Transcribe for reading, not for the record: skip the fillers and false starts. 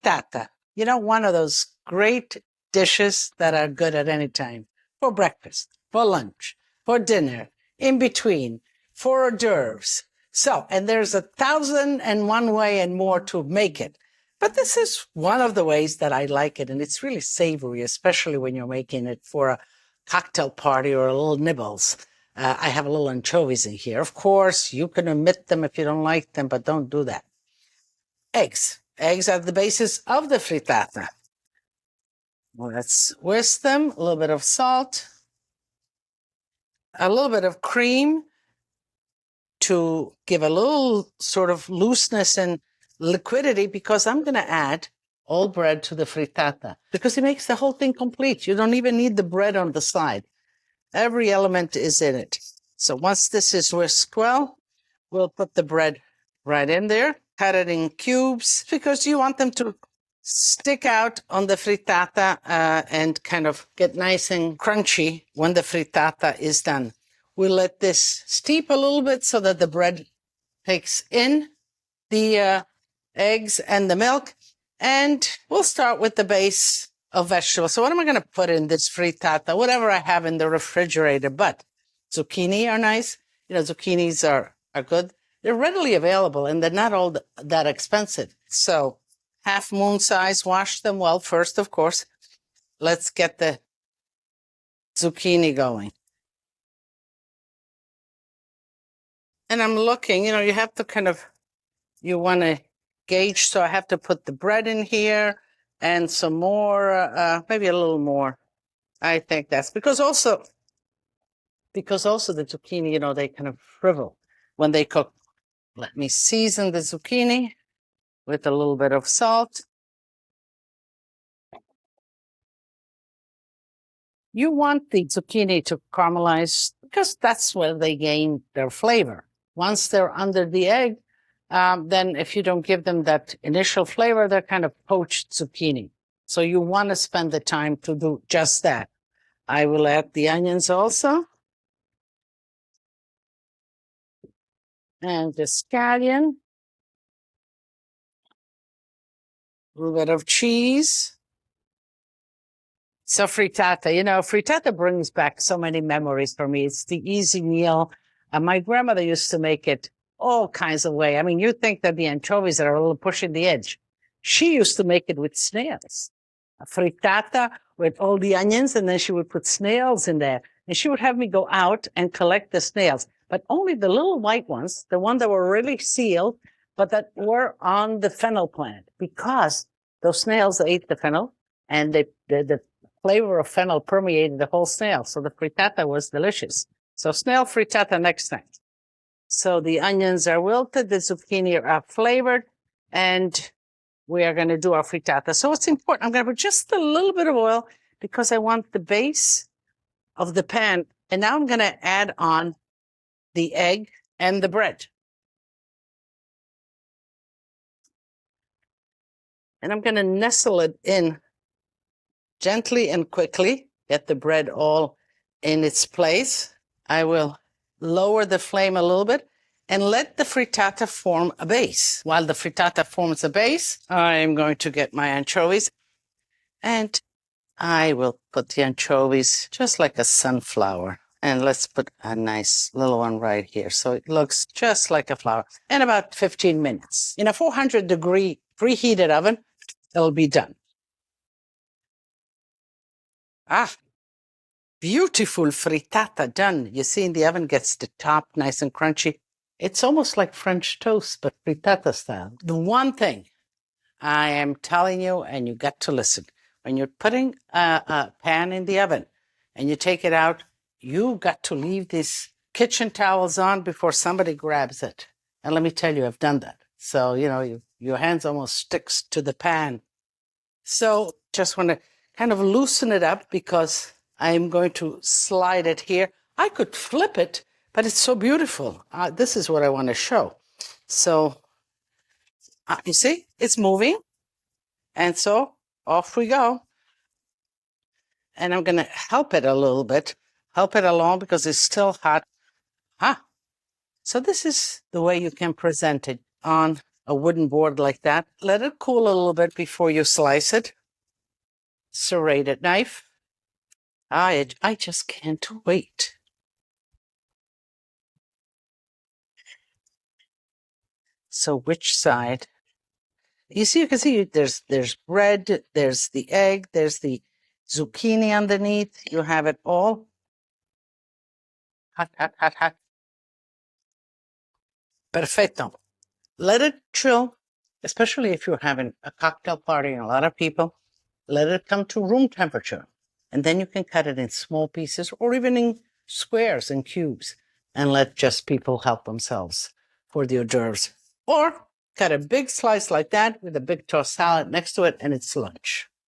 frittata. You know, one of those great dishes that are good at any time. For breakfast, for lunch, for dinner, in between, for hors d'oeuvres. So, and there's 1,001 way and more to make it. But this is one of the ways that I like it. And it's really savory, especially when you're making it for a cocktail party or a little nibbles. I have a little anchovies in here. Of course, you can omit them if you don't like them, but don't do that. Eggs. Eggs are the basis of the frittata. Let's whisk them, a little bit of salt, a little bit of cream to give a little sort of looseness and liquidity, because I'm going to add all bread to the frittata because it makes the whole thing complete. You don't even need the bread on the side. Every element is in it. So once this is whisked well, we'll put the bread right in there, cut it in cubes because you want them to stick out on the frittata and kind of get nice and crunchy when the frittata is done. We'll let this steep a little bit so that the bread takes in the eggs and the milk. And we'll start with the base of vegetables. So what am I going to put in this frittata? Whatever I have in the refrigerator, but zucchini are nice. You know, zucchinis are good. They're readily available and they're not all that expensive. So half moon size, wash them well first, of course. Let's get the zucchini going. And I'm looking, you know, you have to kind of, you want to gauge. So I have to put the bread in here and some more, maybe a little more. I think that's because also the zucchini, you know, they kind of shrivel when they cook. Let me season the zucchini with a little bit of salt. You want the zucchini to caramelize because that's where they gain their flavor. Once they're under the egg, then if you don't give them that initial flavor, they're kind of poached zucchini. So you want to spend the time to do just that. I will add the onions also. And the scallion. A little bit of cheese. So frittata, you know, frittata brings back so many memories for me. It's the easy meal. My grandmother used to make it all kinds of way. I mean, you think that the anchovies are a little pushing the edge. She used to make it with snails. A frittata with all the onions, and then she would put snails in there. And she would have me go out and collect the snails, but only the little white ones, the ones that were really sealed, but that were on the fennel plant, because those snails ate the fennel, and the flavor of fennel permeated the whole snail. So the frittata was delicious. So snail frittata next time. So the onions are wilted, the zucchini are flavored, and we are going to do our frittata. So it's important. I'm going to put just a little bit of oil because I want the base of the pan. And now I'm going to add on the egg and the bread. And I'm going to nestle it in gently and quickly, get the bread all in its place. I will lower the flame a little bit and let the frittata form a base. While the frittata forms a base, I'm going to get my anchovies, and I will put the anchovies just like a sunflower. And let's put a nice little one right here so it looks just like a flower. In about 15 minutes. In a 400-degree preheated oven, it'll be done. Ah, beautiful frittata done. You see in the oven, gets the top nice and crunchy. It's almost like French toast, but frittata style. The one thing I am telling you, and you got to listen, when you're putting a pan in the oven and you take it out, you got to leave these kitchen towels on before somebody grabs it. And let me tell you, I've done that. So, you know, your hands almost sticks to the pan. So just want to kind of loosen it up because I'm going to slide it here. I could flip it, but it's so beautiful. This is what I want to show. So you see, it's moving. And so off we go. And I'm going to help it a little bit, help it along because it's still hot. So this is the way you can present it on a wooden board like that. Let it cool a little bit before you slice it. Serrated knife. I just can't wait. So which side? You can see there's bread, there's the egg, there's the zucchini underneath. You have it all. Hot, hot, hot, hot. Perfecto. Let it chill, especially if you're having a cocktail party and a lot of people. Let it come to room temperature. And then you can cut it in small pieces or even in squares and cubes and let just people help themselves for the hors d'oeuvres. Or cut a big slice like that with a big tossed salad next to it and it's lunch.